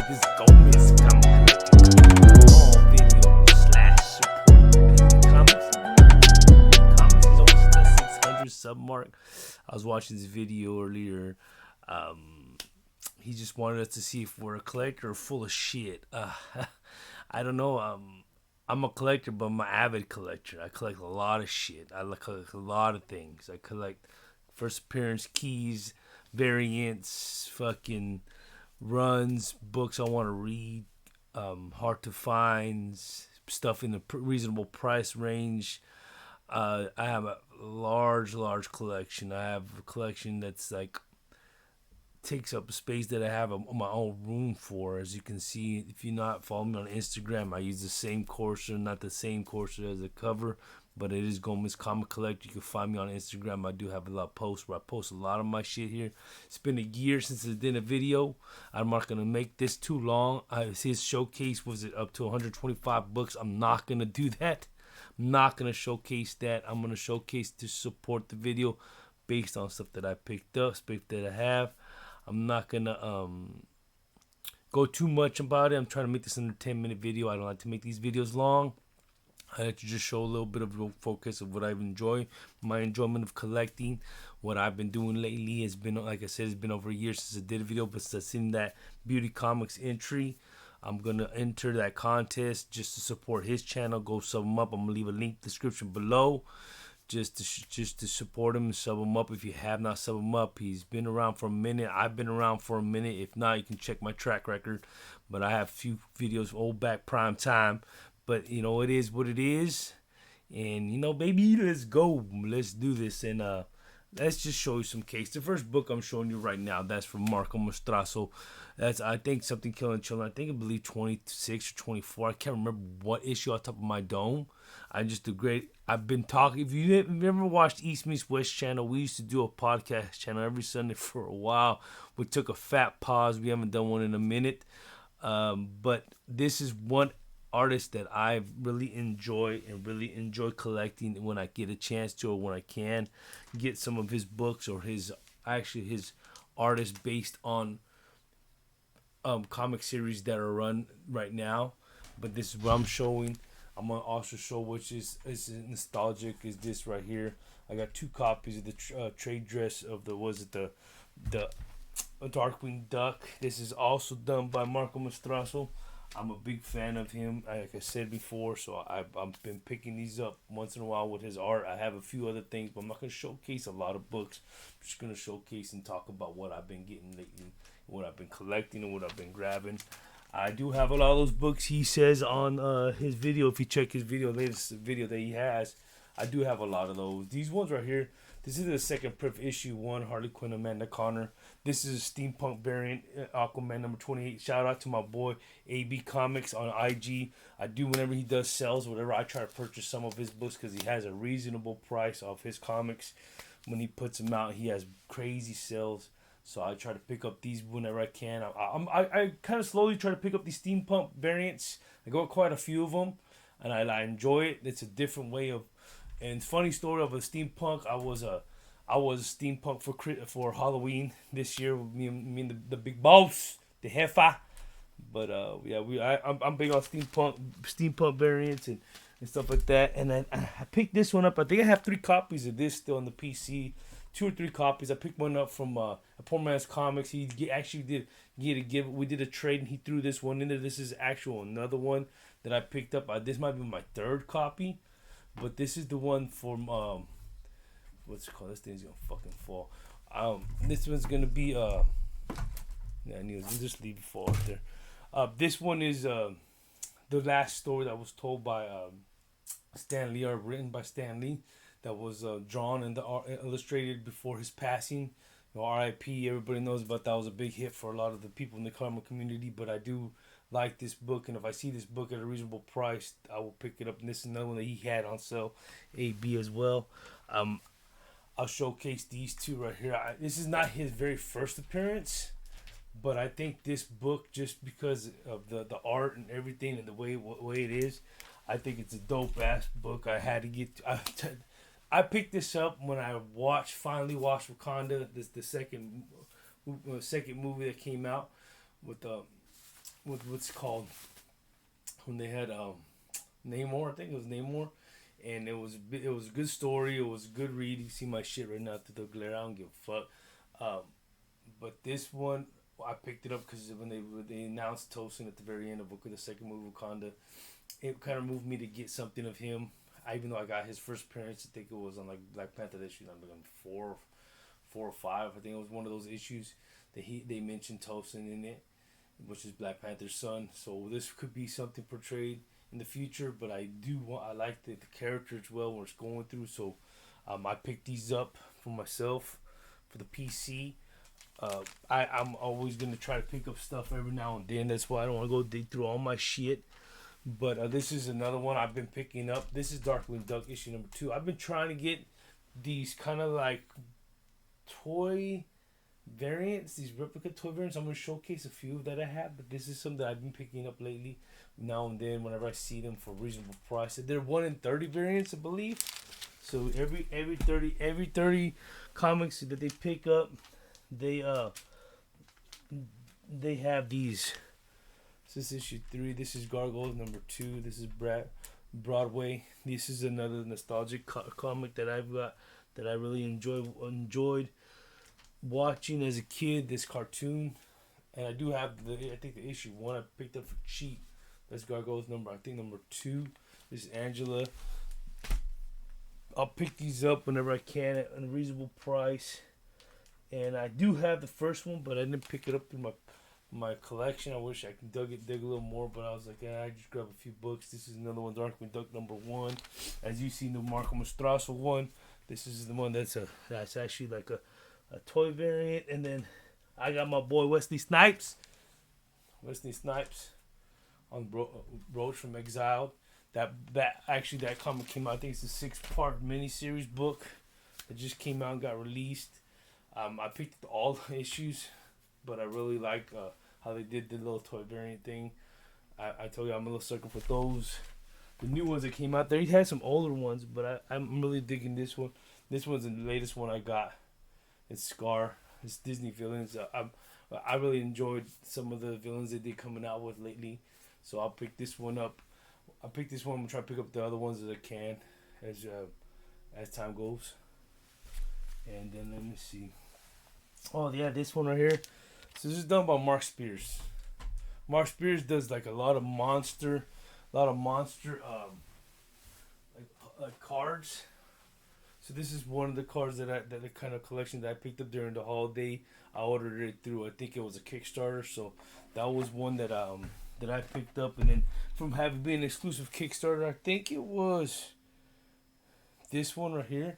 This Gomez comic all video slash support comics. He's almost the 600 sub mark. I was watching this video earlier. He just wanted us to see if we're a collector or full of shit. I don't know. I'm a collector, but I'm an avid collector. I collect a lot of shit. I collect a lot of things. I collect first appearance keys, variants, fucking runs, books I want to read, hard to find, stuff in the reasonable price range. I have a large collection. I have a collection that's like takes up space that I have my own room for. As you can see, if you're not following me on Instagram, I use the same cursor, not the same cursor as the cover, but it is Gomez Comic Collector. You can find me on Instagram. I do have a lot of posts where I post a lot of my shit here. It's been a year since I did a video. I'm not gonna make this too long. His showcase was it up to 125 books. I'm not gonna do that. I'm not gonna showcase that. I'm gonna showcase to support the video based on stuff that I picked up, stuff that I have. I'm not gonna go too much about it. I'm trying to make this under 10-minute video. I don't like to make these videos long. I like to just show a little bit of a focus of what I enjoy, my enjoyment of collecting. What I've been doing lately has been, like I said, it's been over a year since I did a video, but since I've seen that Beauty Comics entry, I'm gonna enter that contest just to support his channel. Go sub him up. I'm gonna leave a link description below. Just to support him and sub him up. If you have not sub him up, he's been around for a minute. I've been around for a minute. If not, you can check my track record. But I have a few videos old back prime time. But you know, it is what it is. And you know, baby, let's go. Let's do this. And let's just show you some case. The first book I'm showing you right now, that's from Marco Mastrasso. That's, I think, Something Killing Children. I believe 26 or 24. I can't remember what issue on top of my dome. I've been talking. If you ever watched East Meets West channel, we used to do a podcast channel every Sunday for a while. We took a fat pause. We haven't done one in a minute. But this is one artist that I really enjoy collecting when I get a chance to, or when I can get some of his books or his artists based on comic series that are run right now. But this is what I'm showing. I'm gonna also show which is nostalgic is this right here. I got 2 copies of the trade dress of the Darkwing Duck. This is also done by Marco Mastrasso. I'm a big fan of him, like I said before, so I've been picking these up once in a while with his art. I have a few other things, but I'm not going to showcase a lot of books. I'm just going to showcase and talk about what I've been getting lately, what I've been collecting, and what I've been grabbing. I do have a lot of those books he says on his video. If you check his latest video that he has, I do have a lot of those. These ones right here, this is the second proof issue 1, Harley Quinn, Amanda Connor. This is a steampunk variant, Aquaman number 28. Shout out to my boy AB Comics on IG. I do, whenever he does sales, whatever, I try to purchase some of his books because he has a reasonable price off his comics. When he puts them out, he has crazy sales. So I try to pick up these whenever I can. I kind of slowly try to pick up these steampunk variants. I got quite a few of them, and I enjoy it. It's a different way of. And funny story of a steampunk. I was a steampunk for Halloween this year with me and the big boss, the Jefa. But yeah, I'm big on steampunk variants and stuff like that. And then I picked this one up. I think I have 3 copies of this still on the PC. 2 or 3 copies. I picked one up from a Poor Man's Comics. He actually did get a give. We did a trade and he threw this one in there. This is another one that I picked up. This might be my 3rd copy, but this is the one from what's it called? This thing's gonna fucking fall. This one's gonna be yeah, I need to just leave it fall out there. This one is the last story that was told by Stan Lee, or written by Stan Lee. That was drawn and illustrated before his passing. You know, R.I.P. Everybody knows about that. Was a big hit for a lot of the people in the comic community. But I do like this book, and if I see this book at a reasonable price, I will pick it up. And this is another one that he had on sale, AB as well. I'll showcase these 2 right here. This is not his very first appearance, but I think this book, just because of the art and everything and the way it is, I think it's a dope ass book. I had to get. I picked this up when I finally watched Wakanda. This the second movie that came out with what's called when they had Namor. I think it was Namor, and it was a good story. It was a good read. You see my shit right now through the glare. I don't give a fuck. But this one, I picked it up because when they announced Tosin at the very end of the second movie, Wakanda, it kind of moved me to get something of him. Even though I got his first appearance, I think it was on like Black Panther issue. I'm like on four or five. I think it was one of those issues that they mentioned Tosin in it, which is Black Panther's son. So this could be something portrayed in the future. But I like the character as well, where it's going through. So I picked these up for myself for the PC. I'm always gonna try to pick up stuff every now and then. That's why I don't want to go dig through all my shit. But this is another one I've been picking up. This is Darkwing Duck issue number 2. I've been trying to get these kind of like toy variants, these replica toy variants. I'm gonna showcase a few that I have, but this is something that I've been picking up lately, now and then whenever I see them for a reasonable price. They're 1 in 30 variants, I believe. So every 30 comics that they pick up, they have these. This is issue 3. This is Gargoyles number 2. This is Broadway. This is another nostalgic comic that I've got that I really enjoyed watching as a kid. This cartoon, and I do have I think the issue 1 I picked up for cheap. That's Gargoyles number 2. This is Angela. I'll pick these up whenever I can at a reasonable price. And I do have the first one, but I didn't pick it up in my collection. I wish I could dig a little more, but I was like, I just grab a few books. This is another one, Darkwing Duck number 1. As you see, the Marco Mastrasso one. This is the one that's actually like a toy variant. And then I got my boy Wesley Snipes on Roach from Exiled. That comic came out. I think it's a 6-part miniseries book that just came out and got released. I picked up all the issues, but I really like how they did the little toy variant thing. I told you I'm a little sucker for those. The new ones that came out there, he had some older ones, but I'm really digging this one. This one's the latest one I got. It's Scar. It's Disney villains. I really enjoyed some of the villains that they're coming out with lately, so I'll pick this one up. I'm gonna try to pick up the other ones as I can as time goes. And then let me see. Oh yeah, this one right here. So this is done by Mark Spears. Mark Spears does like a lot of monster like cards. So this is one of the cards that the kind of collection that I picked up during the holiday. I ordered it through, I think it was a Kickstarter, so that was one that I picked up. And then from having been an exclusive Kickstarter, I think it was this one right here.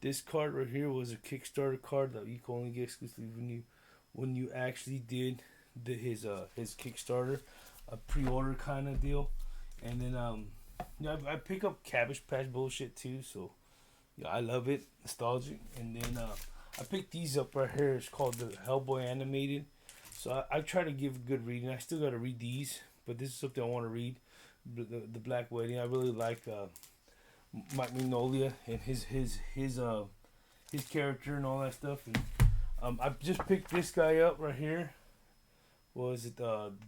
This card right here was a Kickstarter card that you can only get exclusively when you actually did his Kickstarter, a pre-order kind of deal. And then I pick up Cabbage Patch bullshit too, so yeah, I love it, nostalgic. And then I picked these up right here. It's called the Hellboy Animated. So I try to give good reading. I still gotta read these, but this is something I want to read. The Black Wedding. I really like Mike Mignola and his character and all that stuff. And I just picked this guy up right here. Was it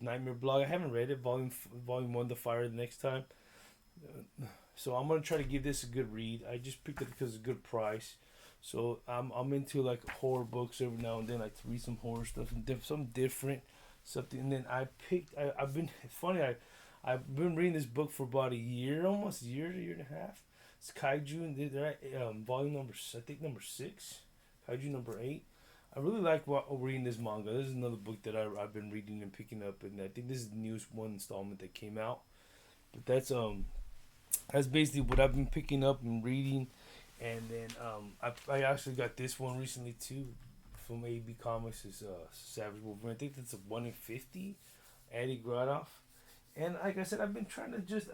Nightmare Blog? I haven't read it. Volume 1, The Fire the Next Time. So I'm gonna try to give this a good read. I just picked it because it's a good price. So I'm into like horror books every now and then. I like to read some horror stuff and some different something. And then I've been reading this book for about a year, almost a year and a half. It's Kaiju, and they're at volume number 6, Kaiju number 8. I really like reading this manga. This is another book that I've been reading and picking up, and I think this is the newest one installment that came out. But that's basically what I've been picking up and reading. And then I actually got this one recently too, from AB Comics. It's Savage Wolverine. I think that's a 1 in 50, Eddie Gradoff. And like I said, I've been trying to just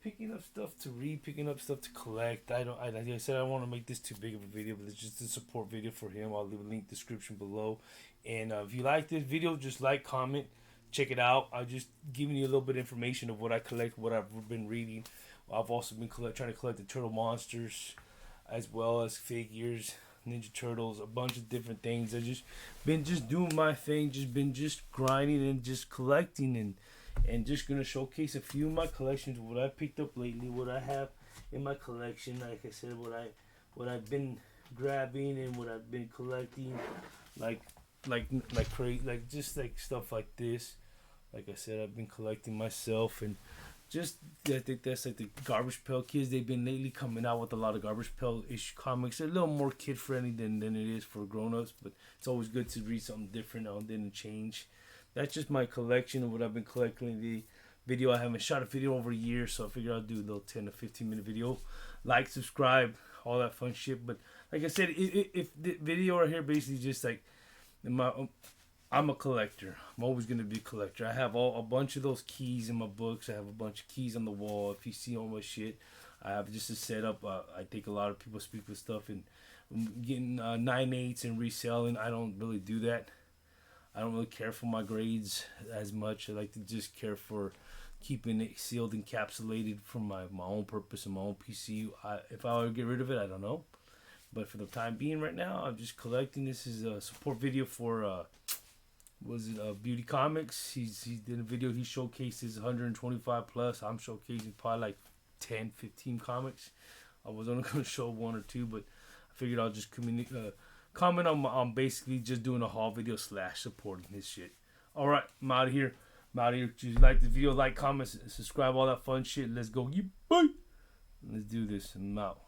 picking up stuff to read, picking up stuff to collect. Like I said, I don't want to make this too big of a video, but it's just a support video for him. I'll leave a link description below. And if you like this video, just like, comment, check it out. I'm just giving you a little bit of information of what I collect, what I've been reading. I've also been trying to collect the Turtle Monsters, as well as figures. Ninja Turtles, a bunch of different things. I just been just doing my thing, just grinding and just collecting and just gonna showcase a few of my collections, what I picked up lately, what I have in my collection. Like I said, what I've been grabbing and what I've been collecting, like just like stuff like this. Like I said, I've been collecting myself, and just I think that's like the Garbage Pail Kids. They've been lately coming out with a lot of Garbage Pail issue comics. They're a little more kid friendly than it is for grown ups, but it's always good to read something different now and then and change. That's just my collection of what I've been collecting. The video, I haven't shot a video over a year, so I figured I'll do a little 10 to 15 minute video. Like, subscribe, all that fun shit. But like I said, if the video right here basically just like I'm a collector. I'm always gonna be a collector. I have a bunch of those keys in my books. I have a bunch of keys on the wall. If you see all my shit, I have just a setup. I think a lot of people speak with stuff and getting 9/8 and reselling. I don't really do that. I don't really care for my grades as much. I like to just care for keeping it sealed, encapsulated for my own purpose and my own PC. If I would get rid of it, I don't know. But for the time being, right now, I'm just collecting. This is a support video for Beauty Comics. He did a video. He showcases 125 plus. I'm showcasing probably like 10, 15 comics. I was only going to show one or two, but I figured I'll just comment on basically just doing a haul video / supporting his shit. All right, I'm out of here. If you like the video, like, comment, subscribe, all that fun shit. Let's go. Bye. Let's do this. I'm out.